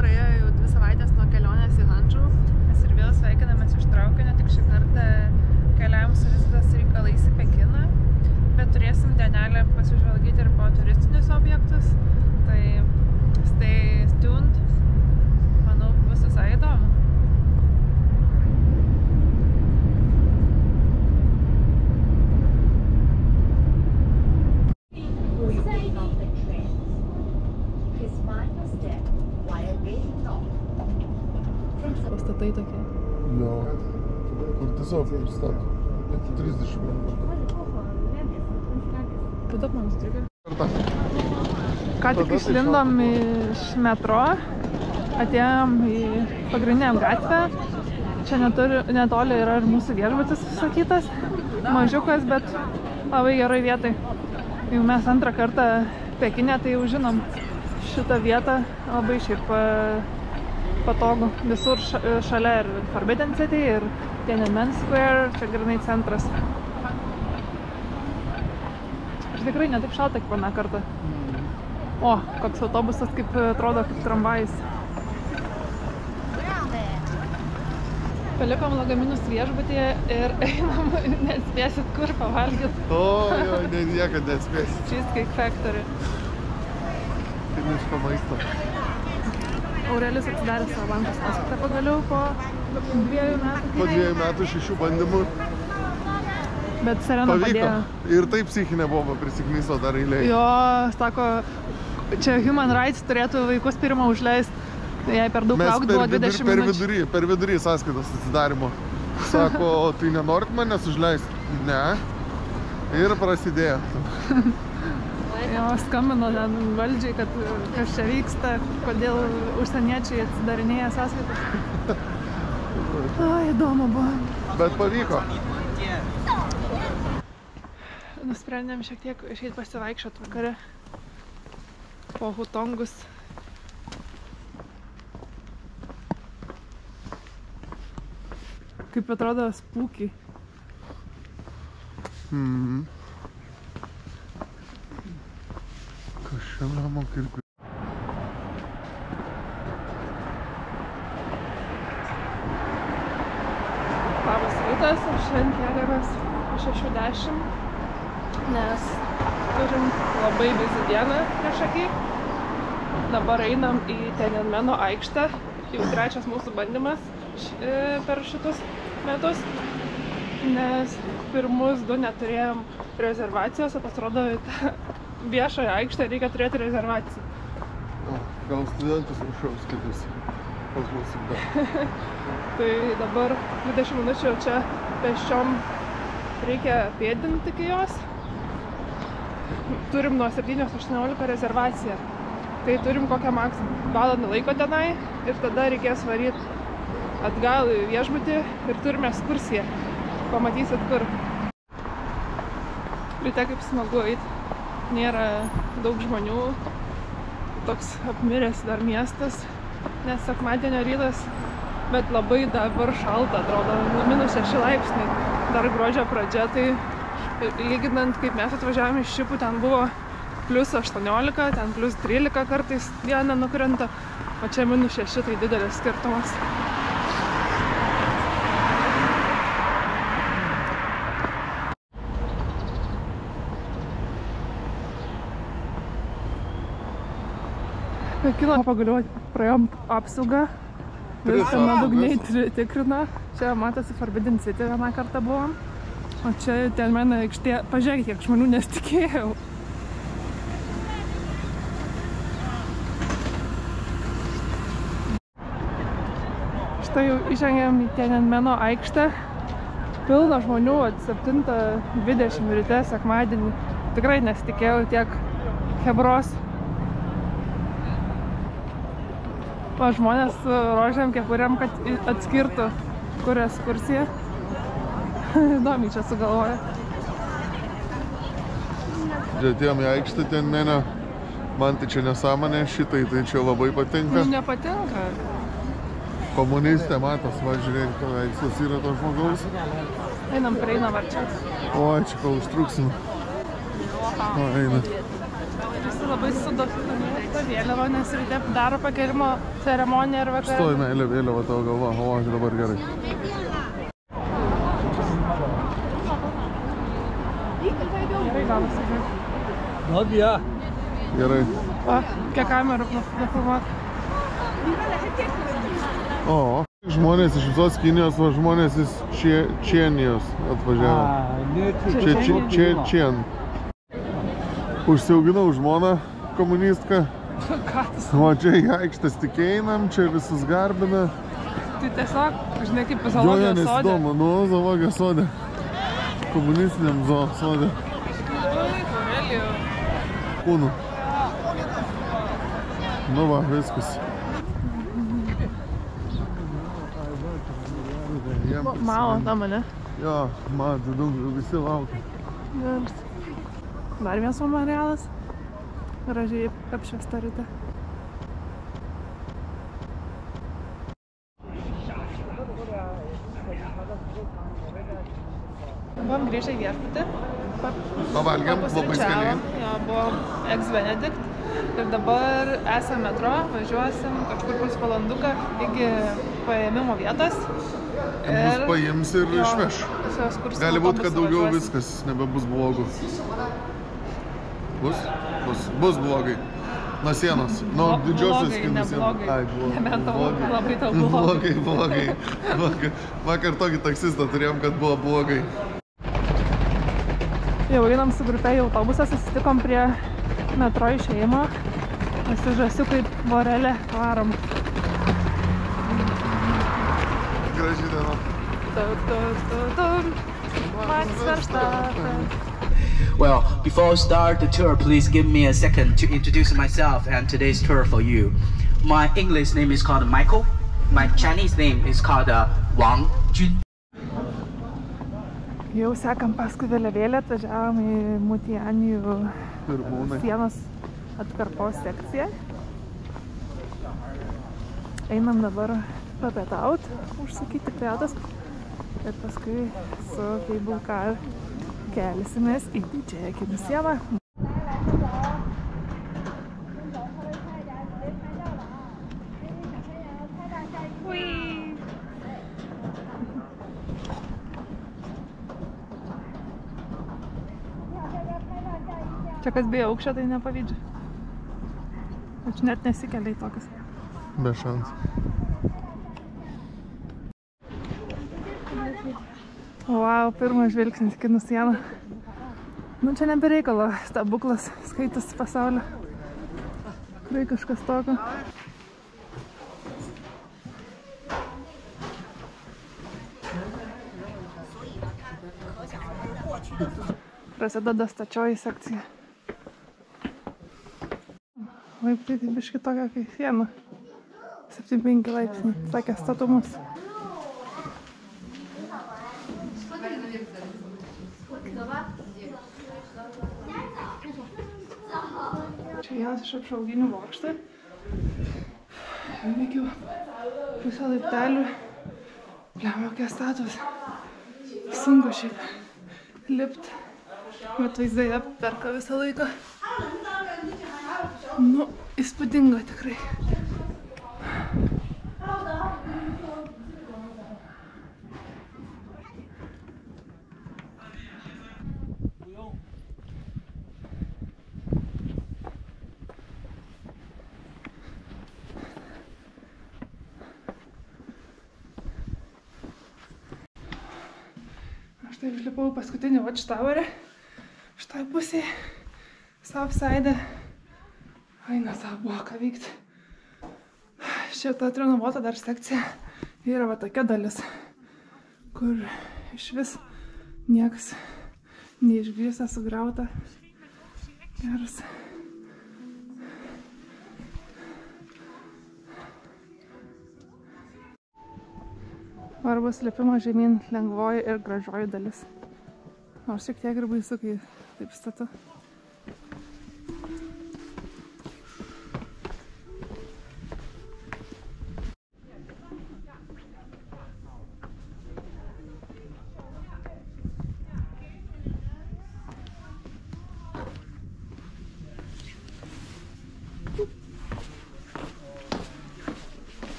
praėjo jau 2 savaitės nuo kelionės į Handžou. Mes ir vėl sveikinamės iš traukinio, tik šį kartą keliavom su vizitos reikalais į Pekiną. Bet turėsim dienelę pasižvalgyti ir po turistinius objektus. Tai stay tuned. Manau, bus visai įdomu. Pastatai tokie. Jo. Kur tiesiog pristato. 30 metų. Padok man strigai. Ką tik išlindom iš metro, atėjom į pagrindinę gatvę. Čia netoli yra ir mūsų viešbutis sakytas. Mažiukas, bet labai gerai vietai. Jau mes antrą kartą Pekinė, tai jau žinom šitą vietą. Labai šiaip patogu. Visur šalia ir Forbidden City, ir Tiananmen Square, čia grinai centras. Ir tikrai netaip šalta kaip vieną kartą. O, koks autobusas kaip atrodo kaip tramvajus. Palikom lagaminus viešbutyje ir einam, nespėsit kur pavalgyti. O, jo, niekad nespėsit. Cheesecake Factory. Kiniško maisto. Aurelijus atsidarė savo banko sąskaitą pagaliau po 2 metų. Po 2 metų 6 bandymų. Bet Serena padėjo. Ir taip psichinė bomba prisiknyso dar eilėj. Jo, sako, čia Human Rights turėtų vaikus pirmą užleisti. Jei per daug laukt buvo 20 minučių. Per vidurį sąskaitos atsidarimo. Sako, o tai nenorit manęs užleisti? Ne. Ir prasidėjo. Jo, skambino ten valdžiai, kad kas čia vyksta, kodėl užsieniečiai atsidarinėja sąskaitas. O, įdomu buvo. Bet pavyko. Nusprendėm šiek tiek išeit pasivaikščiot vakare po Hutongus. Kaip atrodo spūkiai. Kažkaip kaip... Labas rytas, šiandien keliamės 6:10, nes turim labai busy dieną priešaky. Dabar einam į Tiananmeno aikštę, jau 3 mūsų bandymas per šitus metus, nes pirmus 2 neturėjom rezervacijos, o pasirodo į tą viešąją aikštę reikia turėti rezervaciją. Gal studentus prašau skaitis, paklausim dar. Tai dabar 20 minučių čia pėsčiom reikia pėdinti iki jos. Turim nuo 7:18 rezervaciją. Tai turim kokią maks valandą laiko tenai ir tada reikės varyti atgal į viešbutį ir turime ekskursiją. Pamatysit kur. Ryte kaip smagu eiti. Nėra daug žmonių. Toks apmiręs dar miestas, nes sekmadienio rytas, bet labai dabar šalta, atrodo, -6 laipsniai. Dar gruodžio pradžia, tai lyginant kaip mes atvažiavome iš Šipų, ten buvo +18, ten +13 kartais dieną nukrenta, o čia -6, tai didelis skirtumas. Pekino pagaliau praėjom apsaugą, viską nuodugniai tikrina. Čia matosi Forbidden City vieną kartą buvom, o čia Tiananmeno aikštė. Pažiūrėkit, kiek žmonių nesitikėjau. Štai jau įžengėm į Tiananmeno aikštę. Pilna žmonių, 7:20 ryte sekmadienį. Tikrai nesitikėjau tiek hebros. O žmonės rožėm kepurėm, kad atskirtų, kur ekskursija. Įdomiai čia sugalvoja. Atėjom į aikštę Tiananmeno. Man tai čia nesąmonė, šitai tai čia labai patinka. Nepatinka. Komunistė, matos, va, žiūrėk, paveikslas yra to žmogaus. Einam prieinam ar čia. O, čia kol užtruksim. O, eina. labai sudomėjus tą vėliavą, nes ryte daro pakėlimo ceremoniją ir vakarą. Stovi meilė vėliava tavo galva, o dabar gerai. Gerai gavosi. Gerai. Va, kiek kamerų nufilmuot. O, žmonės iš visos Kinijos, va žmonės iš Čienijos atvažiavo. Čien. Užsiauginau žmoną komunistką. O čia į aikštės tik einam, čia visus garbina. Tai tiesiog, žinai, kaip zoologijos sode. Nesidomu, nu, zoologijos sode. Komunistiniam sode. Kūnų. Nu va, viskas. Mao tam, ne? Jo, matai, daug visi laukia. Dar vienas memorialas. Gražiai apšviesta ryte. Buvom grįžę į viešbutį. Pavalgėm, labai skaniai. Jo, buvo ex-Benedikt. Ir dabar esame metro, važiuosim kažkur pusvalanduką iki paėmimo vietos. Bus paims ir išveš. Gali būti, kad daugiau viskas nebebus blogo. Bus blogai. Nuo sienos, nuo didžiosios kinų sienos. Nebent labai tau blogai. Blogai. Vakar tokį taksistą turėjom, kad buvo blogai. Jau einam su grupė į autobusą, susitikom prie metro išėjimo. Mes su žąsiukai vorelė varom. Graži diena. Well, before I start the tour, please give me a second to introduce myself and today's tour for you. My English name is called Michael. My Chinese name is called Wang Jun. Jau sekam paskui vėliavėlę, atvažiavom į Mutianijų sienos atkarpos sekciją. Einam dabar papietaut, užsakyti pietus ir paskui su Cable Car kelsimės į didžiąją kinų sieną. Čia kas bija aukščio, tai nepavydžiu. Aš net nesikelia į tokius. Be šansų. Wow, pirmas žvilgsnis kinų sieną. Nu, čia nebereikalo stebuklas skaitus pasaulio. Tikrai kažkas tokio. Prasideda stačioji sekcija. Laiptai tai biški tokia kaip siena. 7-5 laipsniai, sakė statumus. Čia vienas iš apžvalginių bokštų. Įveikiau pusę laiptelių. Bliam, kokie status. Sunku šiaip lipt. Bet vaizdai apperka visą laiką. Nu, įspūdinga tikrai. Aš taip išlipau paskutinį Watchtowerį. Štai pusėje. Southside. Eina savo, buvo ką veikti. Šita treniruota dar sekcija yra va tokia dalis, kur iš vis niekas neišgrįsta, sugriauta. Geras. Arba slėpimo žemyn lengvoji ir gražioji dalis. Nors šiek tiek ir baisu, kai taip statu.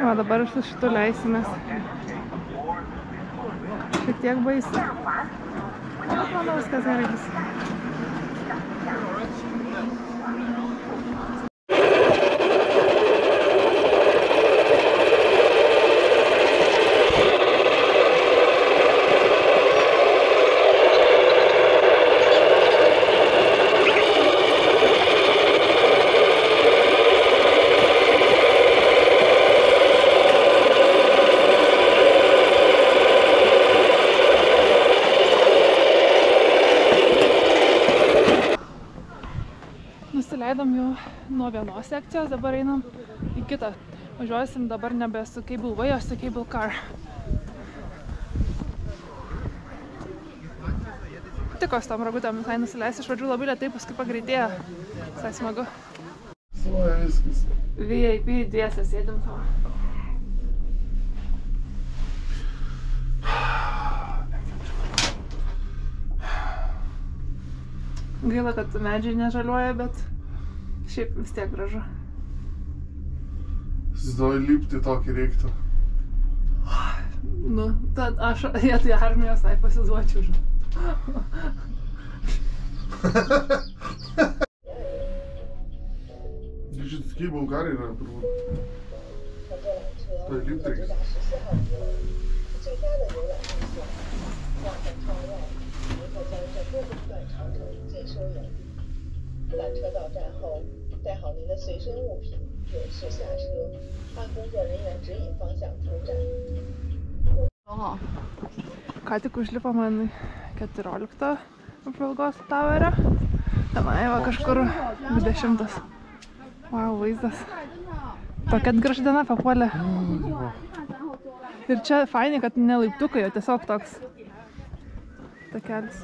Va, dabar su šitu leisimės. Šiek tiek baisu. Manau, viskas gerai bus. Nusileidom jau nuo vienos sekcijos, dabar einam į kitą. Važiuosim dabar nebe su Cable Way, o su Cable Car. Tiko su tom ragutėm visai nusileis, iš pradžių labai lėtai, paskui pagreitėjo. Visai smagu. VIP dviese sėdim savo. Gaila, kad medžiai nežaliuoja, bet šiaip vis tiek gražu. Įsivaizduoju, lipti tokį reiktų. Nu, tad aš vietoj armijos tai pasiduočiau. Šitas Cable Car yra turbūt. Tai lipti reikia. Ką tik užlipom ant 14 apžvalgos taverio. Tenai va kažkur 20. Wow, vaizdas. Tokia graži diena papuolė. Ir čia fainai, kad ne laiptukai, o tiesiog toks takelis.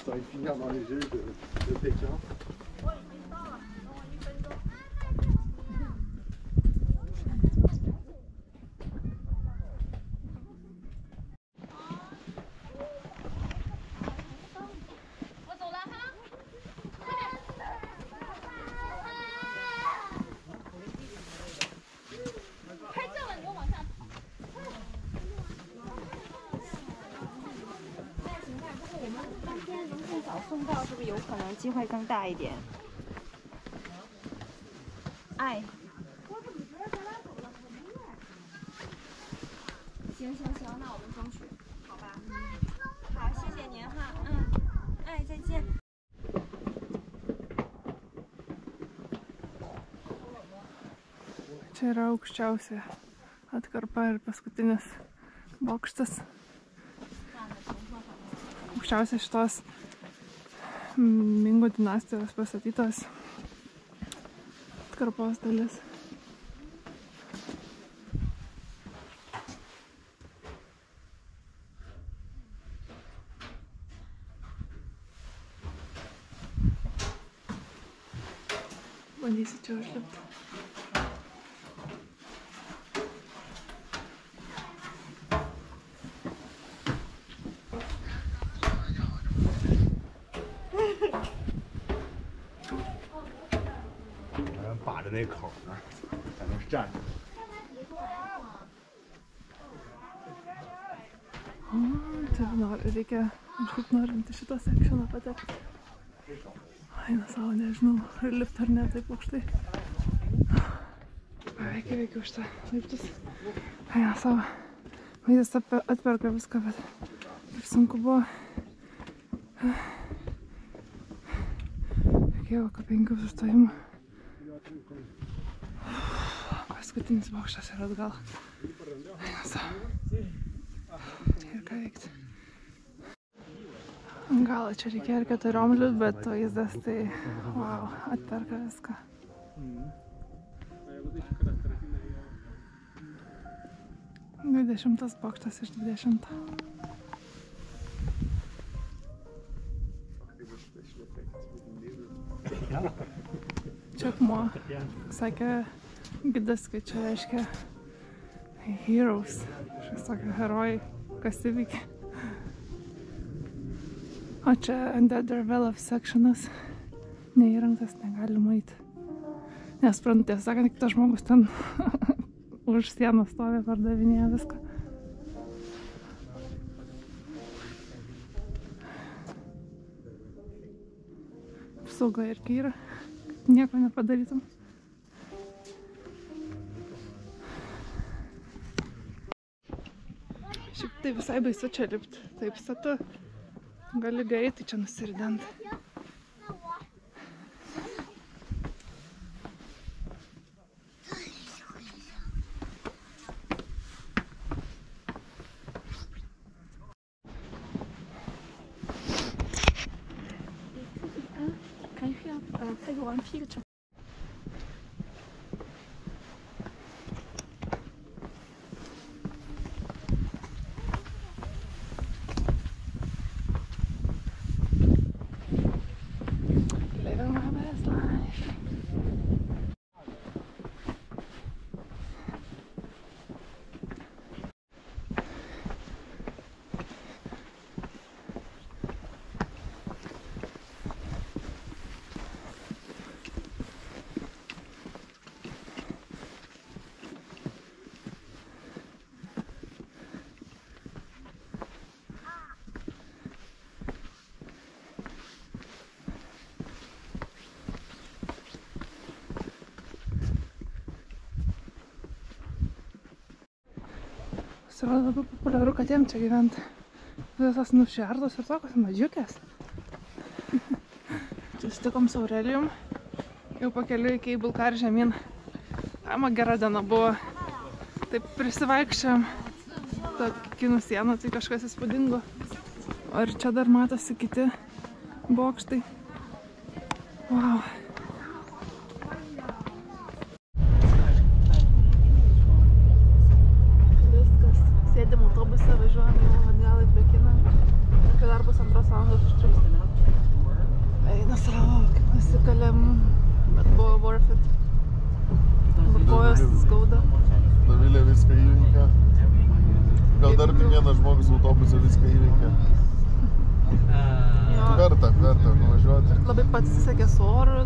Ça va finir dans les jeux de Pékin.机会更大一点。爱。行，那我们争取，好吧？好，谢谢您哈，哎，再见。Čia yra aukščiausia atkarpa ir paskutinis bokštas. Aukščiausia šitos Mingų dinastijos pastatytos atkarpos dalis. Bandysiu čia užlipti.那口呢，才能站着。Reikia kažkaip norinti šitą sekšioną patekti. Eina savo, nežinau, ar lipti ar ne taip aukštai. Beveik įveikiau šitą laiptus. Eina savo. Vaizdas atperka viską, bet kaip sunku buvo. Reikėjo ką 5 sustojimų. Paskutinis bokštas yra atgal. Eina savo. Ir ką veikti. Gal čia reikia ir 4 liūt, bet vaizdas tai, wow, atperka viską. Mm. 20 bokštas iš 20. Čia akmuo, sakė gidas, kad čia reiškia heroes, kažkas tokio herojai kas įvykė. O čia Underdeveloped sectionas neįrengtas, negalima eiti. Nesprantu, tiesą sakant, kitas žmogus ten už sienos stovi, pardavinėja viską. Apsauga irgi yra, nieko nepadarytum. Šiaip tai visai baisu čia lipti, taip statu. Gali greitai čia nusirident. Living my best life. Pasirodo labai populiaru katėm čia gyventi. Visas nušertos ir tokios mažiukės. Čia sutikom su Aurelijum. Jau pakeliu į Cable Car žemyn. Ama gera diena buvo. Taip prisivaikščiam tą kinų sieną, tai kažkas įspūdingo. O ir čia dar matosi kiti bokštai. Wow. Sėdim autobuse, važiuojame jau atgal į Pekiną. Kai dar bus 2 valandos užtruks. Eina sravo, kaip nusikalėm, bet buvo worth it. Kojos skauda. Dovilė viską įveikė. Gal dar vienas žmogus autobuse viską įveikė. Verta nuvažiuoti. Labai pasisekė su oru,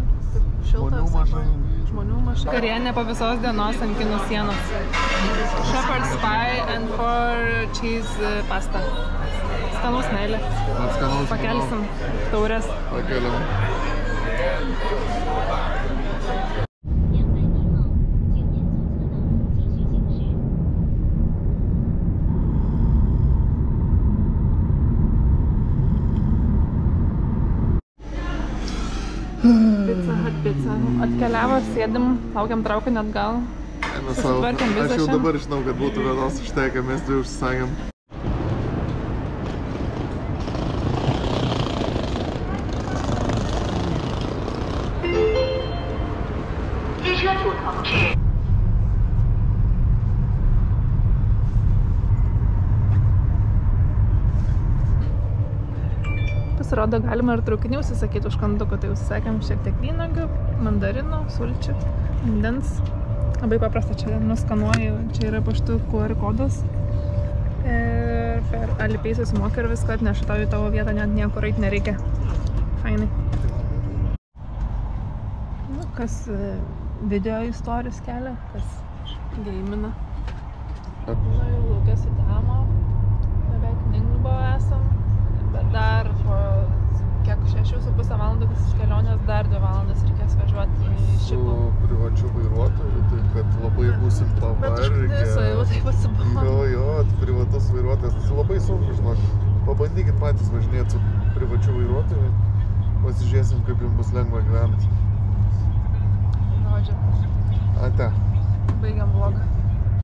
šilta. Žmonių mažai. Žmonių mažai. Karienė po visos dienos ant kinų sienos. Shepherd's pie and 4 cheese pasta. Skanaus meilė. Pakelsim taures. Pakeliam. Pizza. Atkeliavo, sėdim, laukiam traukinį atgal. Susitvarkėm visą Aš jau dabar žinau, kad būtų vienos užtekę, mes 2 užsisakėm. Pasirodo, galima ir traukinį užsisakyti už kanduko, tai užsisakėm šiek tiek vynuogių, mandarinų, sulčių, vandens. Labai paprasta, čia nuskanuoji, čia yra paštu QR kodas. Ir per Alipay susimoki ir viską atneša tau į tavo vietą, net niekur eiti nereikia. Fainai. Nu, kas video istorijos kelia, kas geimina. Na, jau laukės į Damą, beveik Ningbo esam. Bet dar po kiek 6,5 valandos kelionės dar 2 valandas reikės važiuoti į Šipų. Su privačiu vairuotoju, tai kad labai būsim pavargę. Bet aš jau taip atsibuvau. Jo, privatus vairuotojas. Tai labai sunku, žinok. Pabandykit patys važinėti su privačiu vairuotoju. Pasižiūrėsim, kaip jums bus lengva gyventi. Žodžiu. Ate. Baigiam vlogą.